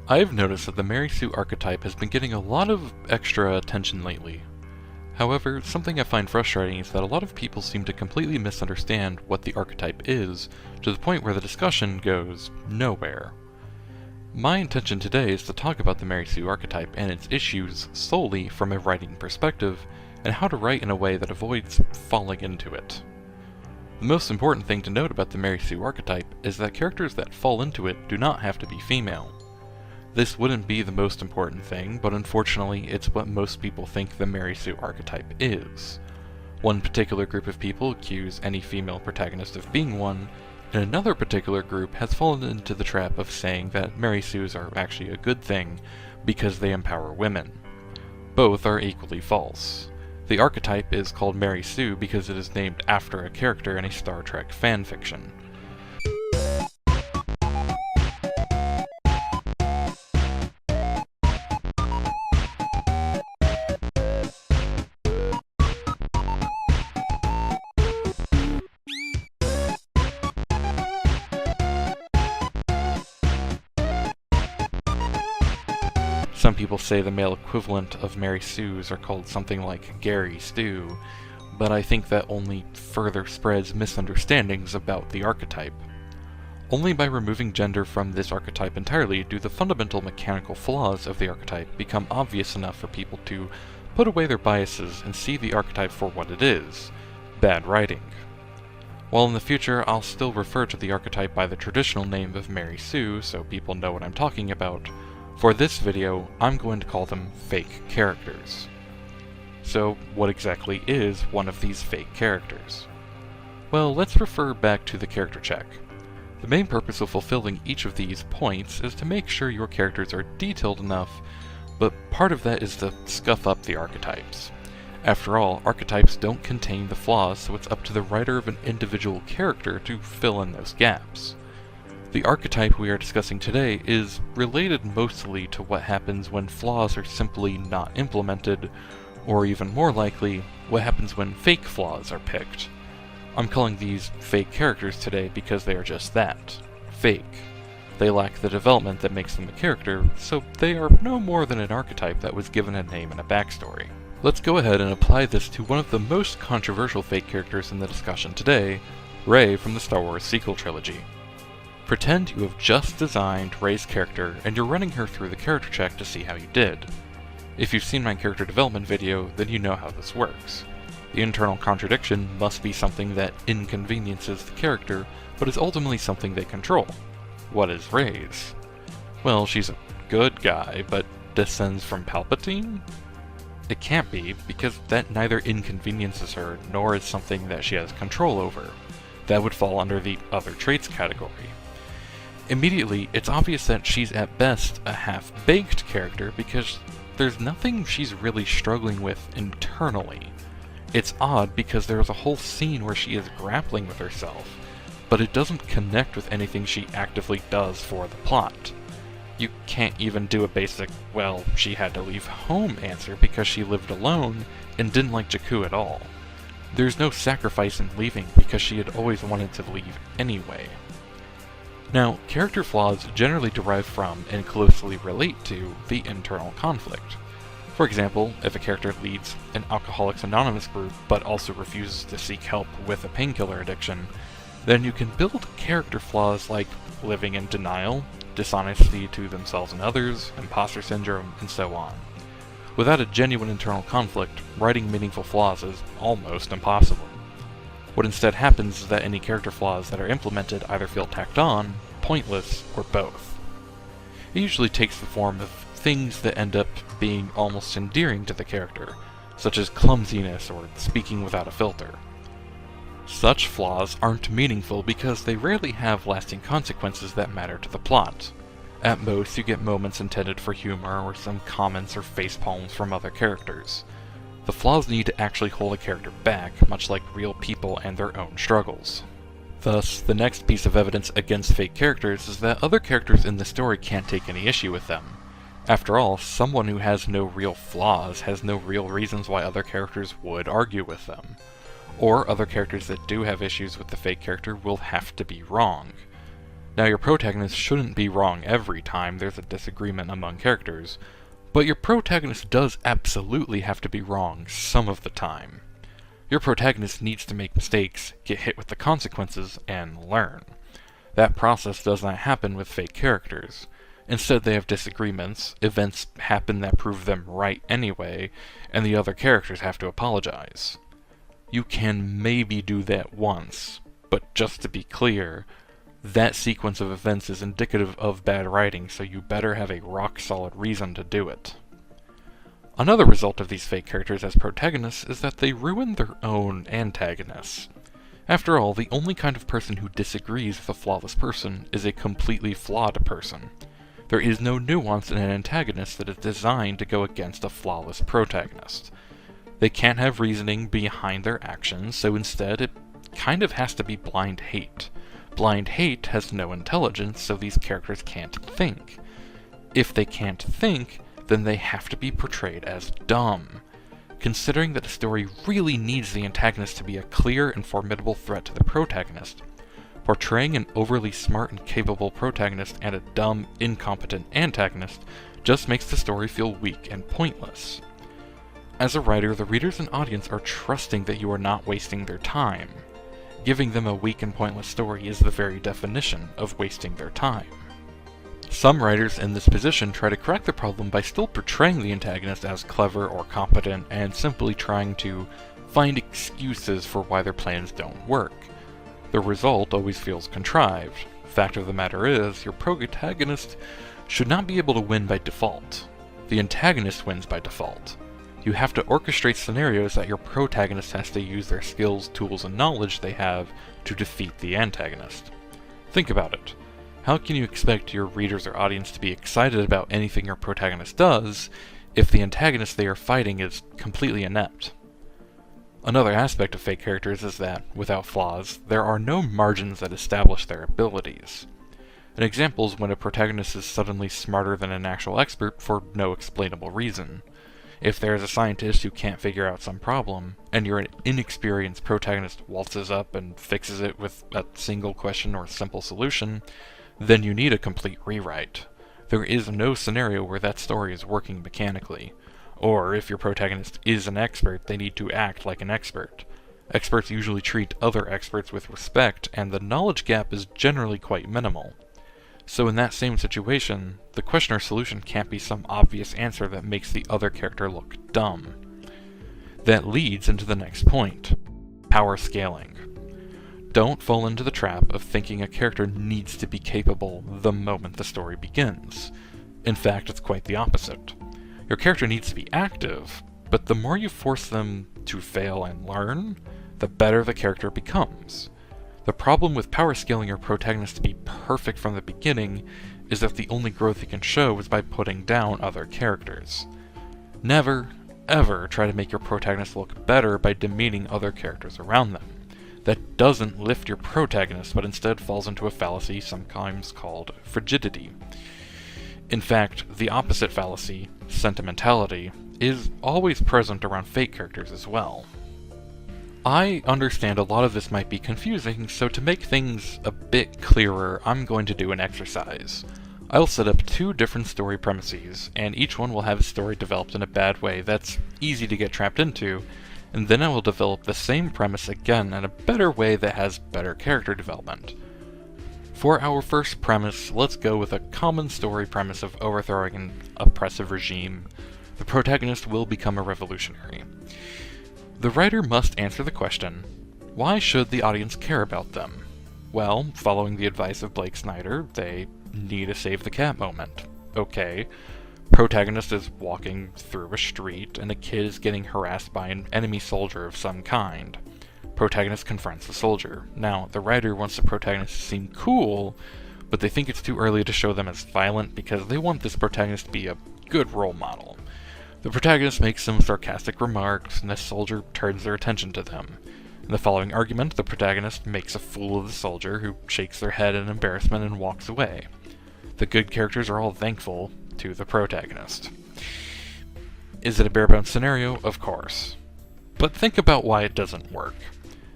I've noticed that the Mary Sue archetype has been getting a lot of extra attention lately. However, something I find frustrating is that a lot of people seem to completely misunderstand what the archetype is, to the point where the discussion goes nowhere. My intention today is to talk about the Mary Sue archetype and its issues solely from a writing perspective, and how to write in a way that avoids falling into it. The most important thing to note about the Mary Sue archetype is that characters that fall into it do not have to be female. This wouldn't be the most important thing, but unfortunately it's what most people think the Mary Sue archetype is. One particular group of people accuse any female protagonist of being one, and another particular group has fallen into the trap of saying that Mary Sues are actually a good thing because they empower women. Both are equally false. The archetype is called Mary Sue because it is named after a character in a Star Trek fanfiction. Some people say the male equivalent of Mary Sues are called something like Gary Stew, but I think that only further spreads misunderstandings about the archetype. Only by removing gender from this archetype entirely do the fundamental mechanical flaws of the archetype become obvious enough for people to put away their biases and see the archetype for what it is: bad writing. While in the future I'll still refer to the archetype by the traditional name of Mary Sue so people know what I'm talking about, for this video, I'm going to call them fake characters. So, what exactly is one of these fake characters? Well, let's refer back to the character check. The main purpose of fulfilling each of these points is to make sure your characters are detailed enough, but part of that is to scuff up the archetypes. After all, archetypes don't contain the flaws, so it's up to the writer of an individual character to fill in those gaps. The archetype we are discussing today is related mostly to what happens when flaws are simply not implemented, or even more likely, what happens when fake flaws are picked. I'm calling these fake characters today because they are just that, fake. They lack the development that makes them a character, so they are no more than an archetype that was given a name and a backstory. Let's go ahead and apply this to one of the most controversial fake characters in the discussion today, Rey from the Star Wars sequel trilogy. Pretend you have just designed Rey's character and you're running her through the character check to see how you did. If you've seen my character development video, then you know how this works. The internal contradiction must be something that inconveniences the character, but is ultimately something they control. What is Rey's? Well, she's a good guy, but descends from Palpatine? It can't be, because that neither inconveniences her, nor is something that she has control over. That would fall under the other traits category. Immediately, it's obvious that she's at best a half-baked character because there's nothing she's really struggling with internally. It's odd because there's a whole scene where she is grappling with herself, but it doesn't connect with anything she actively does for the plot. You can't even do a basic, well, she had to leave home answer because she lived alone and didn't like Jakku at all. There's no sacrifice in leaving because she had always wanted to leave anyway. Now, character flaws generally derive from and closely relate to the internal conflict. For example, if a character leads an Alcoholics Anonymous group but also refuses to seek help with a painkiller addiction, then you can build character flaws like living in denial, dishonesty to themselves and others, imposter syndrome, and so on. Without a genuine internal conflict, writing meaningful flaws is almost impossible. What instead happens is that any character flaws that are implemented either feel tacked on, pointless, or both. It usually takes the form of things that end up being almost endearing to the character, such as clumsiness or speaking without a filter. Such flaws aren't meaningful because they rarely have lasting consequences that matter to the plot. At most, you get moments intended for humor or some comments or facepalms from other characters. The flaws need to actually hold a character back, much like real people and their own struggles. Thus, the next piece of evidence against fake characters is that other characters in the story can't take any issue with them. After all, someone who has no real flaws has no real reasons why other characters would argue with them. Or other characters that do have issues with the fake character will have to be wrong. Now, your protagonist shouldn't be wrong every time there's a disagreement among characters, but your protagonist does absolutely have to be wrong some of the time. Your protagonist needs to make mistakes, get hit with the consequences, and learn. That process does not happen with fake characters. Instead, they have disagreements, events happen that prove them right anyway, and the other characters have to apologize. You can maybe do that once, but just to be clear, that sequence of events is indicative of bad writing, so you better have a rock-solid reason to do it. Another result of these fake characters as protagonists is that they ruin their own antagonists. After all, the only kind of person who disagrees with a flawless person is a completely flawed person. There is no nuance in an antagonist that is designed to go against a flawless protagonist. They can't have reasoning behind their actions, so instead it kind of has to be blind hate. Blind hate has no intelligence, so these characters can't think. If they can't think, then they have to be portrayed as dumb. Considering that a story really needs the antagonist to be a clear and formidable threat to the protagonist, portraying an overly smart and capable protagonist and a dumb, incompetent antagonist just makes the story feel weak and pointless. As a writer, the readers and audience are trusting that you are not wasting their time. Giving them a weak and pointless story is the very definition of wasting their time. Some writers in this position try to correct the problem by still portraying the antagonist as clever or competent and simply trying to find excuses for why their plans don't work. The result always feels contrived. Fact of the matter is, your protagonist should not be able to win by default. The antagonist wins by default. You have to orchestrate scenarios that your protagonist has to use their skills, tools, and knowledge they have to defeat the antagonist. Think about it. How can you expect your readers or audience to be excited about anything your protagonist does if the antagonist they are fighting is completely inept? Another aspect of fake characters is that, without flaws, there are no margins that establish their abilities. An example is when a protagonist is suddenly smarter than an actual expert for no explainable reason. If there is a scientist who can't figure out some problem, and your inexperienced protagonist waltzes up and fixes it with a single question or simple solution, then you need a complete rewrite. There is no scenario where that story is working mechanically. Or, if your protagonist is an expert, they need to act like an expert. Experts usually treat other experts with respect, and the knowledge gap is generally quite minimal. So in that same situation, the question or solution can't be some obvious answer that makes the other character look dumb. That leads into the next point: power scaling. Don't fall into the trap of thinking a character needs to be capable the moment the story begins. In fact, it's quite the opposite. Your character needs to be active, but the more you force them to fail and learn, the better the character becomes. The problem with power scaling your protagonist to be perfect from the beginning is that the only growth he can show is by putting down other characters. Never, ever try to make your protagonist look better by demeaning other characters around them. That doesn't lift your protagonist, but instead falls into a fallacy sometimes called frigidity. In fact, the opposite fallacy, sentimentality, is always present around fake characters as well. I understand a lot of this might be confusing, so to make things a bit clearer, I'm going to do an exercise. I'll set up two different story premises, and each one will have a story developed in a bad way that's easy to get trapped into, and then I will develop the same premise again in a better way that has better character development. For our first premise, let's go with a common story premise of overthrowing an oppressive regime. The protagonist will become a revolutionary. The writer must answer the question, why should the audience care about them? Well, following the advice of Blake Snyder, they need a save the cat moment. Okay. Protagonist is walking through a street, and a kid is getting harassed by an enemy soldier of some kind. Protagonist confronts the soldier. Now, the writer wants the protagonist to seem cool, but they think it's too early to show them as violent because they want this protagonist to be a good role model. The protagonist makes some sarcastic remarks, and the soldier turns their attention to them. In the following argument, the protagonist makes a fool of the soldier, who shakes their head in embarrassment and walks away. The good characters are all thankful to the protagonist. Is it a bare-bones scenario? Of course. But think about why it doesn't work.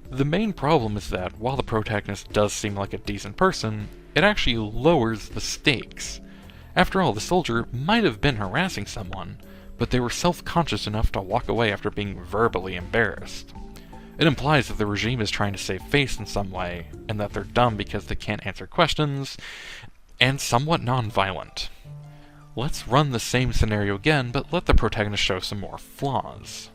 The main problem is that, while the protagonist does seem like a decent person, it actually lowers the stakes. After all, the soldier might have been harassing someone, but they were self-conscious enough to walk away after being verbally embarrassed. It implies that the regime is trying to save face in some way, and that they're dumb because they can't answer questions, and somewhat non-violent. Let's run the same scenario again, but let the protagonist show some more flaws.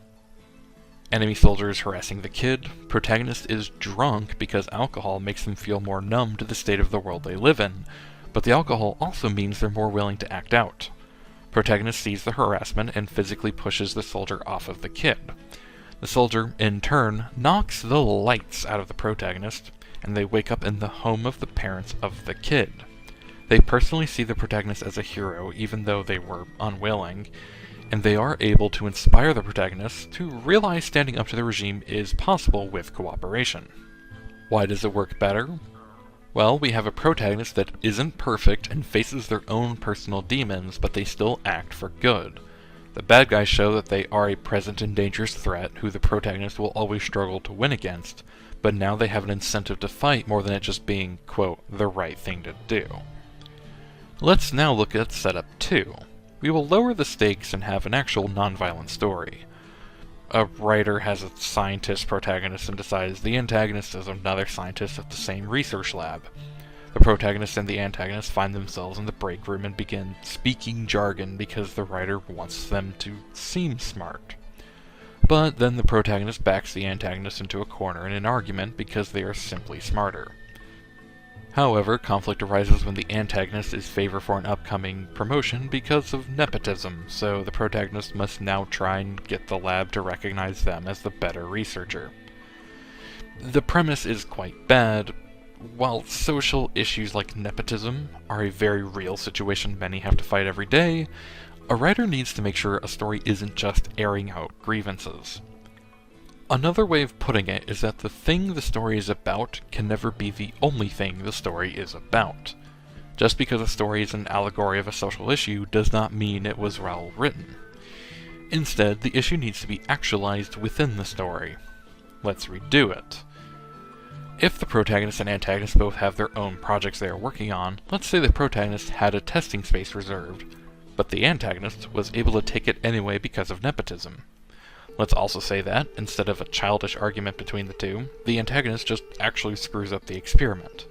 Enemy soldiers harassing the kid. Protagonist is drunk because alcohol makes them feel more numb to the state of the world they live in, but the alcohol also means they're more willing to act out. Protagonist sees the harassment and physically pushes the soldier off of the kid. The soldier, in turn, knocks the lights out of the protagonist, and they wake up in the home of the parents of the kid. They personally see the protagonist as a hero, even though they were unwilling, and they are able to inspire the protagonist to realize standing up to the regime is possible with cooperation. Why does it work better? Well, we have a protagonist that isn't perfect and faces their own personal demons, but they still act for good. The bad guys show that they are a present and dangerous threat who the protagonist will always struggle to win against, but now they have an incentive to fight more than it just being, quote, the right thing to do. Let's now look at setup 2. We will lower the stakes and have an actual non-violent story. A writer has a scientist protagonist and decides the antagonist is another scientist at the same research lab. The protagonist and the antagonist find themselves in the break room and begin speaking jargon because the writer wants them to seem smart. But then the protagonist backs the antagonist into a corner in an argument because they are simply smarter. However, conflict arises when the antagonist is favored for an upcoming promotion because of nepotism, so the protagonist must now try and get the lab to recognize them as the better researcher. The premise is quite bad. While social issues like nepotism are a very real situation many have to fight every day, a writer needs to make sure a story isn't just airing out grievances. Another way of putting it is that the thing the story is about can never be the only thing the story is about. Just because a story is an allegory of a social issue does not mean it was well written. Instead, the issue needs to be actualized within the story. Let's redo it. If the protagonist and antagonist both have their own projects they are working on, let's say the protagonist had a testing space reserved, but the antagonist was able to take it anyway because of nepotism. Let's also say that, instead of a childish argument between the two, the antagonist just actually screws up the experiment.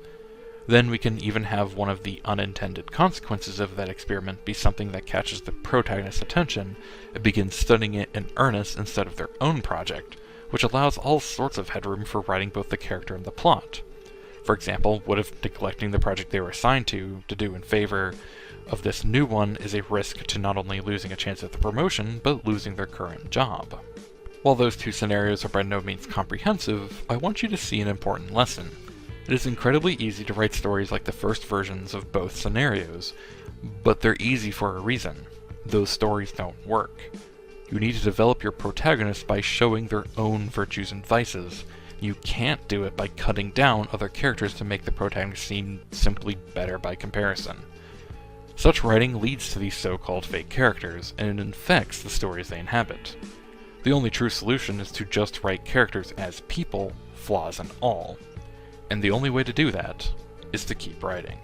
Then we can even have one of the unintended consequences of that experiment be something that catches the protagonist's attention and begins studying it in earnest instead of their own project, which allows all sorts of headroom for writing both the character and the plot. For example, what if neglecting the project they were assigned to do in favor of this new one is a risk to not only losing a chance at the promotion, but losing their current job? While those two scenarios are by no means comprehensive, I want you to see an important lesson. It is incredibly easy to write stories like the first versions of both scenarios, but they're easy for a reason. Those stories don't work. You need to develop your protagonist by showing their own virtues and vices. You can't do it by cutting down other characters to make the protagonist seem simply better by comparison. Such writing leads to these so-called fake characters, and it infects the stories they inhabit. The only true solution is to just write characters as people, flaws and all. And the only way to do that is to keep writing.